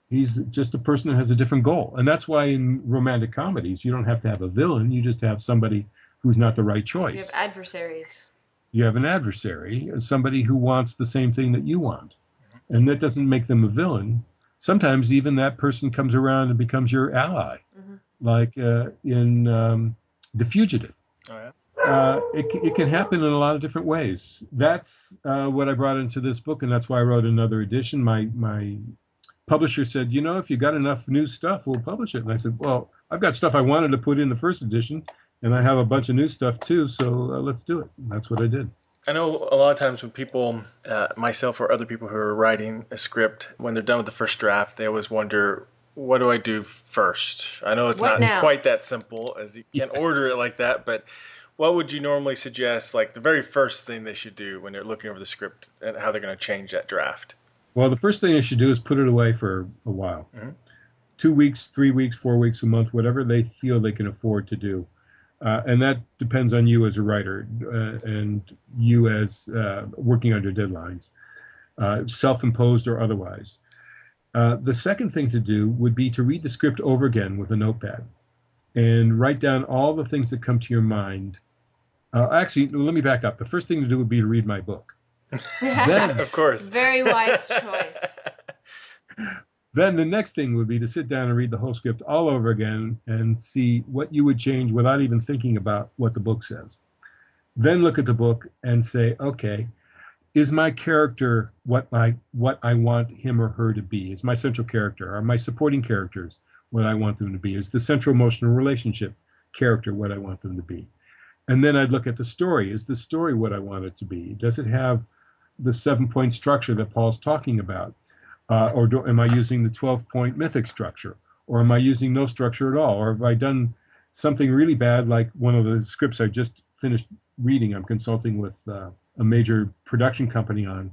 He's just a person that has a different goal. And that's why in romantic comedies, you don't have to have a villain. You just have somebody who's not the right choice.
You have adversaries.
You have an adversary, somebody who wants the same thing that you want. And that doesn't make them a villain. Sometimes even that person comes around and becomes your ally, like in The Fugitive.
Oh, yeah?
It can happen in a lot of different ways. That's what I brought into this book, and that's why I wrote another edition. My publisher said, if you got enough new stuff, we'll publish it. And I said, well, I've got stuff I wanted to put in the first edition, and I have a bunch of new stuff too, so let's do it. And that's what I did.
I know a lot of times when people, myself or other people who are writing a script, when they're done with the first draft, they always wonder, what do I do first? I know it's not quite that simple, as you can't order it like that, but what would you normally suggest, like the very first thing they should do when they're looking over the script and how they're going to change that draft?
Well, the first thing they should do is put it away for a while. 2 weeks, 3 weeks, 4 weeks, a month, whatever they feel they can afford to do. And that depends on you as a writer and you as working under deadlines, self-imposed or otherwise. The second thing to do would be to read the script over again with a notepad and write down all the things that come to your mind. Actually, let me back up. The first thing to do would be to read my book. Then,
of course.
Very wise choice.
Then the next thing would be to sit down and read the whole script all over again and see what you would change without even thinking about what the book says. Then look at the book and say, okay, is my character what I want him or her to be? Is my central character? Are my supporting characters what I want them to be? Is the central emotional relationship character what I want them to be? And then I'd look at the story. Is the story what I want it to be? Does it have the 7-point structure that Paul's talking about? Or am I using the 12-point mythic structure? Or am I using no structure at all? Or have I done something really bad, like one of the scripts I just finished reading? I'm consulting with a major production company on.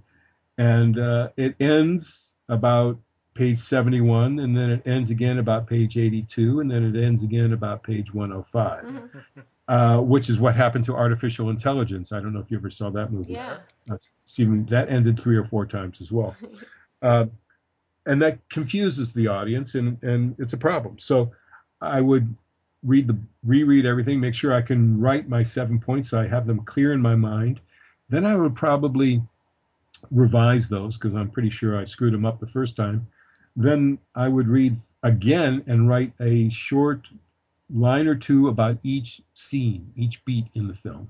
And it ends about page 71, and then it ends again about page 82, and then it ends again about page 105, which is what happened to Artificial Intelligence. I don't know if you ever saw that movie.
Yeah.
That ended 3 or 4 times as well. And that confuses the audience, and it's a problem. So I would reread everything, make sure I can write my 7 points so I have them clear in my mind. Then I would probably revise those because I'm pretty sure I screwed them up the first time. Then I would read again and write a short line or two about each scene, each beat in the film.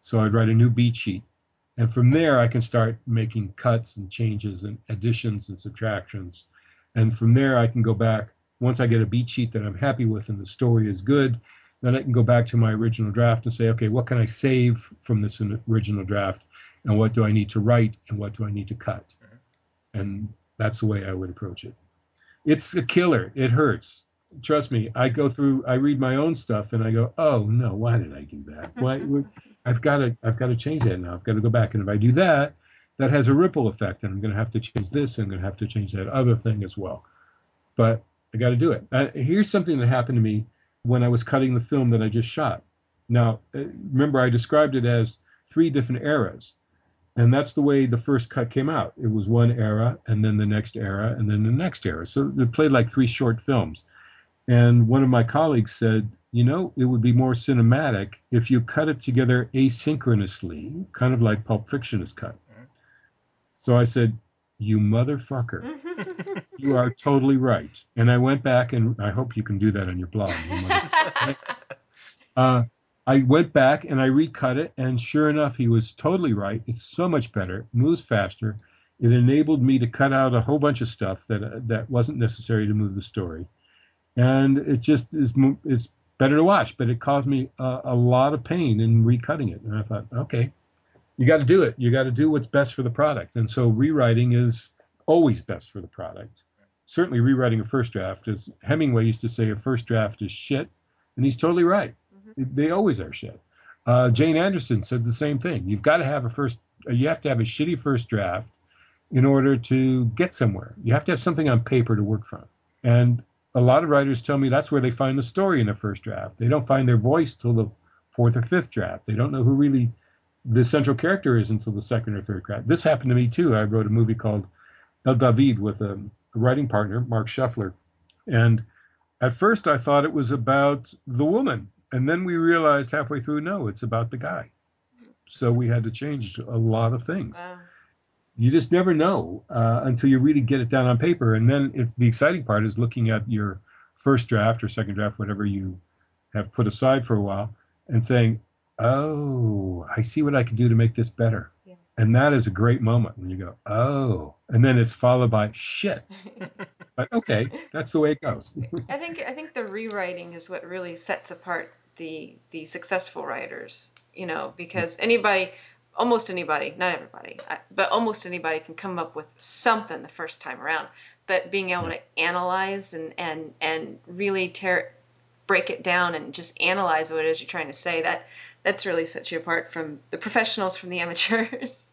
So I'd write a new beat sheet. And from there, I can start making cuts and changes and additions and subtractions. And from there, I can go back. Once I get a beat sheet that I'm happy with and the story is good, then I can go back to my original draft and say, okay, what can I save from this original draft? And what do I need to write? And what do I need to cut? And that's the way I would approach it. It's a killer. It hurts. Trust me, I read my own stuff and I go, oh no, why did I do that? Why? I've got to change that now. I've got to go back. And if I do that, that has a ripple effect. And I'm going to have to change this. And I'm going to have to change that other thing as well. But I got to do it. Here's something that happened to me when I was cutting the film that I just shot. Now, remember, I described it as 3 different eras. And that's the way the first cut came out. It was one era, and then the next era, and then the next era. So it played like 3 short films. And one of my colleagues said, it would be more cinematic if you cut it together asynchronously, kind of like Pulp Fiction is cut. So I said, you motherfucker, you are totally right. And I went back, and I hope you can do that on your blog. I went back and I recut it, and sure enough, he was totally right. It's so much better, moves faster. It enabled me to cut out a whole bunch of stuff that wasn't necessary to move the story. And it just is better to watch, but it caused me a lot of pain in recutting it. And I thought, okay, you got to do it. You got to do what's best for the product. And so rewriting is always best for the product. Certainly rewriting a first draft, as Hemingway used to say, a first draft is shit. And he's totally right. They always are shit. Jane Anderson said the same thing. You have to have a shitty first draft in order to get somewhere. You have to have something on paper to work from. And a lot of writers tell me that's where they find the story in the first draft. They don't find their voice till the fourth or fifth draft. They don't know who really the central character is until the second or third draft. This happened to me too. I wrote a movie called El David with a writing partner, Mark Shuffler. And at first I thought it was about the woman. And then we realized halfway through, no, it's about the guy. So we had to change a lot of things.
Wow.
You just never know until you really get it down on paper. And then the exciting part is looking at your first draft or second draft, whatever you have put aside for a while, and saying, oh, I see what I can do to make this better. Yeah. And that is a great moment when you go, oh, and then it's followed by shit. But okay, that's the way it goes.
I think the rewriting is what really sets apart the successful writers, because almost anybody, not everybody, but almost anybody can come up with something the first time around. But being able to analyze and really break it down and just analyze what it is you're trying to say, that's really sets you apart from the professionals, from the amateurs.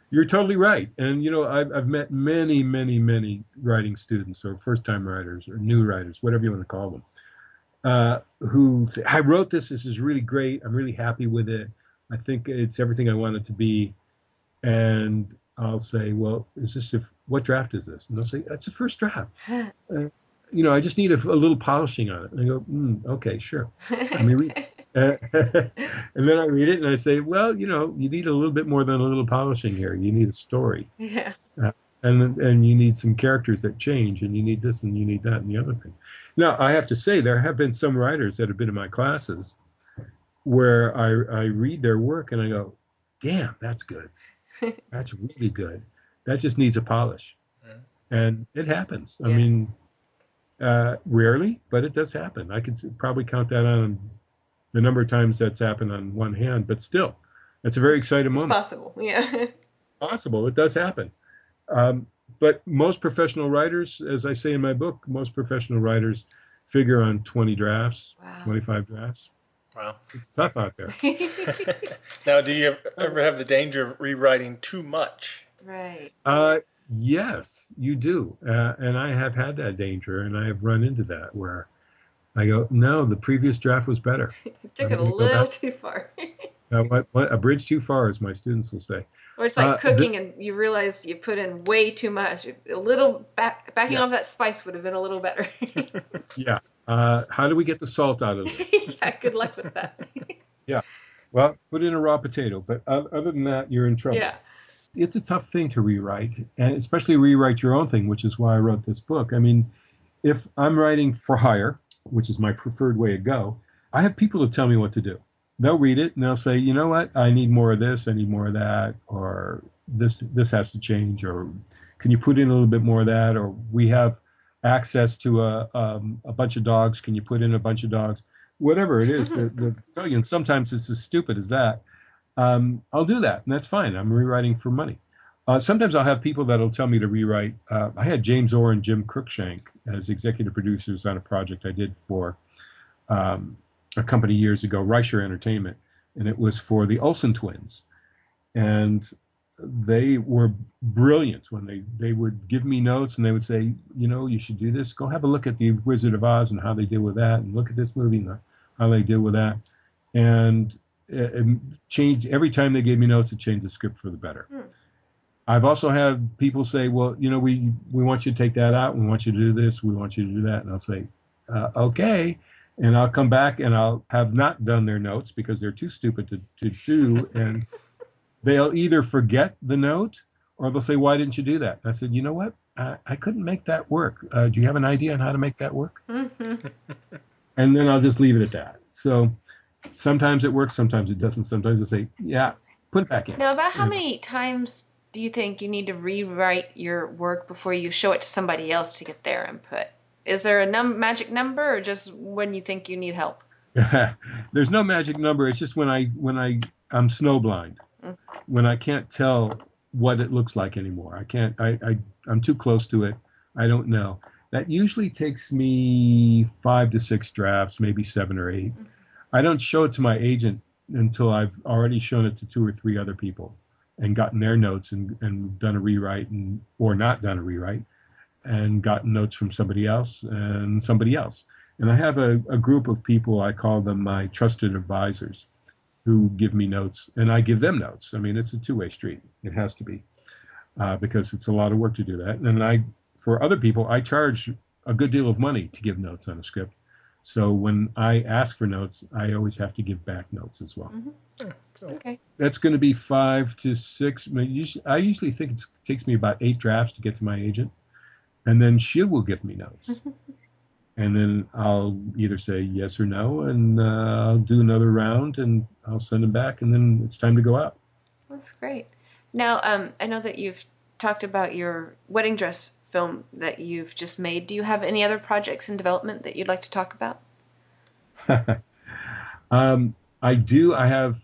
You're totally right. And, I've met many, many, many writing students or first-time writers or new writers, whatever you want to call them, who say, I wrote this. This is really great. I'm really happy with it. I think it's everything I want it to be. And I'll say, well, what draft is this? And they'll say, it's the first draft. I just need a little polishing on it. And I go, okay, sure. Let me read it. And then I read it and I say, well, you need a little bit more than a little polishing here. You need a story.
Yeah.
And you need some characters that change, and you need this and you need that and the other thing. Now, I have to say, there have been some writers that have been in my classes where I read their work and I go, damn, that's good. That's really good. That just needs a polish. And it happens. Yeah. I mean, rarely, but it does happen. I could probably count that on the number of times that's happened on one hand, but still, it's a very exciting moment.
It's possible, yeah. It's
possible. It does happen. But most professional writers, as I say in my book, most professional writers figure on 20 drafts, wow. 25 drafts.
Wow.
It's tough out there.
Now, do you ever have the danger of rewriting too much?
Right.
Yes, you do. And I have had that danger, and I have run into that where I go, no, the previous draft was better.
You took it a little too far.
What a bridge too far, as my students will say.
Or it's like cooking and you realize you put in way too much. A little backing off that spice would have been a little better.
Yeah. How do we get the salt out of this?
Yeah, good luck with that.
Yeah. Well, put in a raw potato. But other than that, you're in trouble.
Yeah.
It's a tough thing to rewrite, and especially rewrite your own thing, which is why I wrote this book. I mean, if I'm writing for hire, which is my preferred way to go, I have people to tell me what to do. They'll read it and they'll say, you know what, I need more of this, I need more of that, or this has to change, or can you put in a little bit more of that, or we have access to a bunch of dogs, can you put in a bunch of dogs? Whatever it is, the brilliant. Sometimes it's as stupid as that. I'll do that, and that's fine. I'm rewriting for money. Sometimes I'll have people that'll tell me to rewrite. I had James Orr and Jim Cruikshank as executive producers on a project I did for a company years ago, Reicher Entertainment, and it was for the Olsen twins. And they were brilliant when they would give me notes and they would say, you should do this. Go have a look at the Wizard of Oz and how they deal with that, and look at this movie and how they deal with that. And it changed every time they gave me notes. It changed the script for the better. I've also had people say, well, we want you to take that out. We want you to do this. We want you to do that. And I'll say, okay. And I'll come back and I'll have not done their notes because they're too stupid to do. And they'll either forget the note or they'll say, why didn't you do that? And I said, you know what? I couldn't make that work. Do you have an idea on how to make that work? Mm-hmm. And then I'll just leave it at that. So sometimes it works, sometimes it doesn't. Sometimes I say, yeah, put it back in.
Now, about how many times do you think you need to rewrite your work before you show it to somebody else to get their input? Is there a magic number, or just when you think you need help?
There's no magic number. It's just when I'm snowblind, when I can't tell what it looks like anymore. I'm too close to it. I don't know. That usually takes me 5 to 6 drafts, maybe 7 or 8. I don't show it to my agent until I've already shown it to 2 or 3 other people and gotten their notes and done a rewrite or not done a rewrite and gotten notes from somebody else and somebody else. And I have a group of people, I call them my trusted advisors, who give me notes and I give them notes. I mean, it's a two-way street. It has to be because it's a lot of work to do that. And for other people, I charge a good deal of money to give notes on a script. So when I ask for notes, I always have to give back notes as well.
Okay.
That's going to be 5 to 6. I usually think it takes me about 8 drafts to get to my agent. And then she will give me notes. And then I'll either say yes or no, and I'll do another round, and I'll send them back, and then it's time to go out.
That's great. Now, I know that you've talked about your wedding dress film that you've just made. Do you have any other projects in development that you'd like to talk about?
I do. I have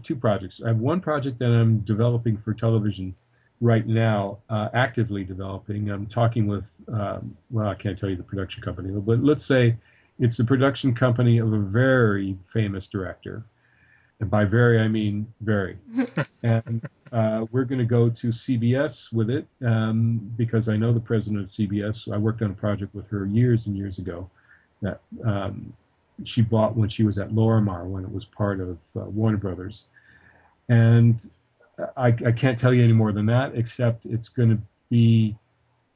2 projects. I have one project that I'm developing for television right now, actively developing. I'm talking with, I can't tell you the production company, but let's say it's the production company of a very famous director. And by very, I mean very. And we're going to go to CBS with it because I know the president of CBS. I worked on a project with her years and years ago that she bought when she was at Lorimar, when it was part of Warner Brothers. And I can't tell you any more than that, except it's going to be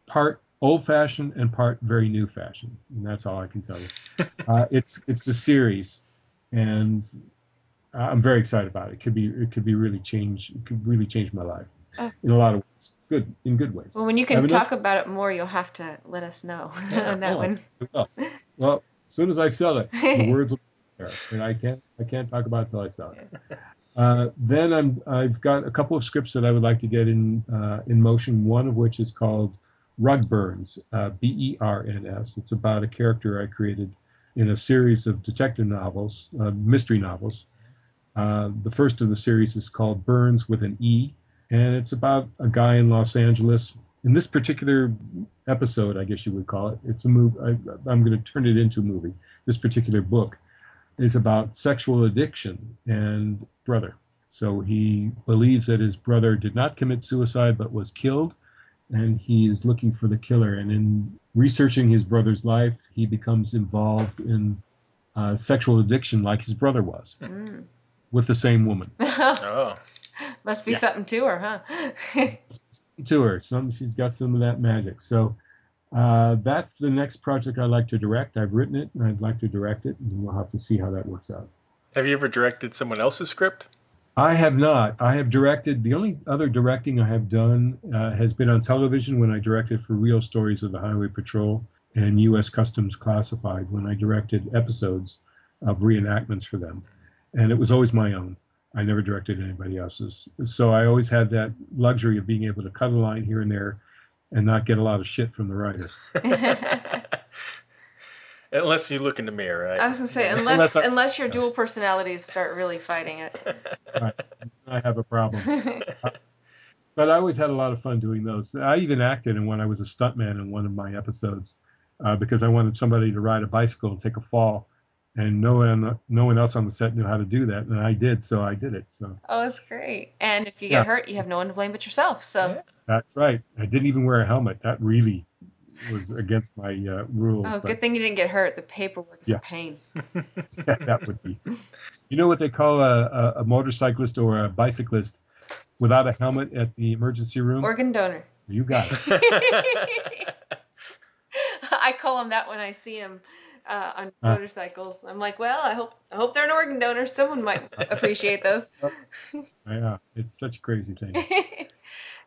part old-fashioned and part very new-fashioned, and that's all I can tell you. It's a series, and I'm very excited about it. It could really change my life in a lot of ways, in good ways.
Well, when you can talk about it more, you'll have to let us know on that one.
Well, as soon as I sell it, the words will be there, and I can't talk about it until I sell it. Then I've got a couple of scripts that I would like to get in motion. One of which is called Rug Burns, Berns. It's about a character I created in a series of detective novels, mystery novels. The first of the series is called Burns with an E, and it's about a guy in Los Angeles. In this particular episode, I guess you would call it, it's a movie. I'm going to turn it into a movie. This particular book is about sexual addiction and brother. So he believes that his brother did not commit suicide but was killed, and he is looking for the killer. And in researching his brother's life, he becomes involved in sexual addiction like his brother was, with the same woman.
Oh.
Must be something to her, huh?
To her. She's got some of that magic. So that's the next project I'd like to direct. I've written it, and I'd like to direct it, and we'll have to see how that works out.
Have you ever directed someone else's script?
I have not. I have directed, the only other directing I have done has been on television when I directed for Real Stories of the Highway Patrol and U.S. Customs Classified, when I directed episodes of reenactments for them. And it was always my own. I never directed anybody else's. So I always had that luxury of being able to cut a line here and there and not get a lot of shit from the writer.
Unless you look in the mirror, right?
I was going to say, unless your dual personalities start really fighting it.
Right. I have a problem. But I always had a lot of fun doing those. I even acted in when I was a stuntman in one of my episodes because I wanted somebody to ride a bicycle and take a fall. And no one else on the set knew how to do that, and I did, so I did it. So.
Oh, it's great. And if you get hurt, you have no one to blame but yourself. So.
That's right. I didn't even wear a helmet. That really was against my rules.
Oh, good thing you didn't get hurt. The paperwork is a pain.
Yeah, that would be. You know what they call a motorcyclist or a bicyclist without a helmet at the emergency room?
Organ donor.
You got it.
I call him that when I see him on motorcycles. I'm like, well, I hope they're an organ donor. Someone might appreciate those.
Yeah, it's such a crazy thing.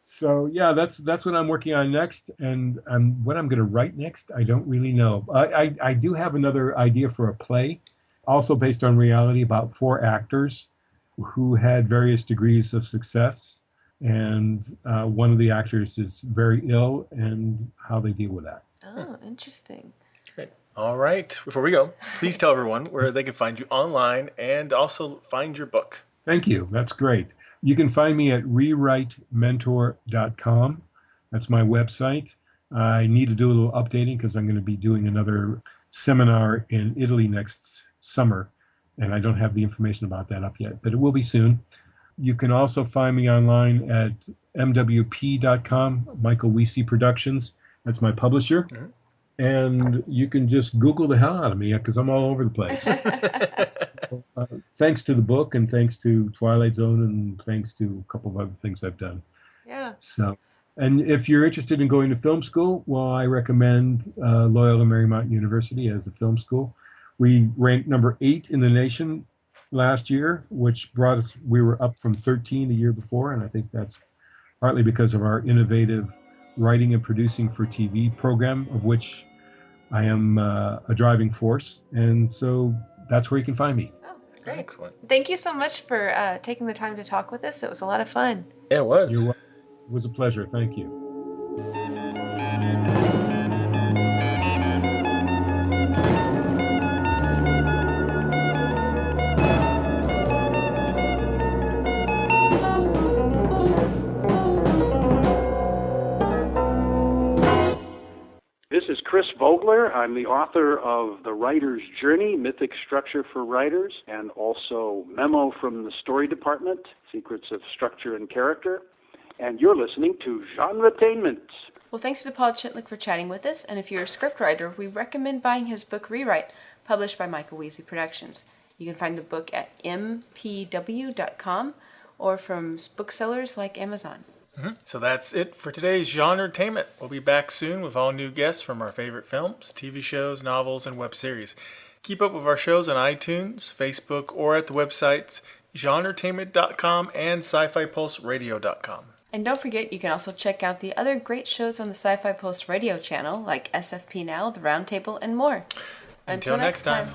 So yeah, that's what I'm working on next, and what I'm going to write next, I don't really know. I do have another idea for a play, also based on reality, about 4 actors who had various degrees of success, and one of the actors is very ill, and how they deal with that.
Oh, interesting.
Great. All right. Before we go, please tell everyone where they can find you online and also find your book.
Thank you. That's great. You can find me at rewritementor.com. That's my website. I need to do a little updating because I'm going to be doing another seminar in Italy next summer. and I don't have the information about that up yet, but it will be soon. You can also find me online at mwp.com, Michael Weesey Productions. That's my publisher. Mm-hmm. And you can just Google the hell out of me because I'm all over the place. So, thanks to the book, and thanks to Twilight Zone, and thanks to a couple of other things I've done.
Yeah.
So, and if you're interested in going to film school, well, I recommend Loyola Marymount University as a film school. We ranked number 8 in the nation last year, which brought us, we were up from 13 the year before, and I think that's partly because of our innovative writing and producing for TV program, of which I am a driving force. And so that's where you can find me.
Oh, that's great.
Excellent.
Thank you so much for taking the time to talk with us. It was a lot of fun.
Yeah, it was.
It was a pleasure. Thank you.
This is Chris Vogler. I'm the author of The Writer's Journey, Mythic Structure for Writers, and also Memo from the Story Department, Secrets of Structure and Character. And you're listening to GenreTainment.
Well, thanks to Paul Chitlik for chatting with us, and if you're a scriptwriter, we recommend buying his book Rewrite, published by Michael Weesey Productions. You can find the book at mpw.com or from booksellers like Amazon.
Mm-hmm. So that's it for today's GenreTainment. We'll be back soon with all new guests from our favorite films, TV shows, novels, and web series. Keep up with our shows on iTunes, Facebook, or at the websites GenreTainment.com and SciFiPulseRadio.com.
And don't forget, you can also check out the other great shows on the Sci-Fi Pulse radio channel, like SFP Now, The Roundtable, and more.
Until next time.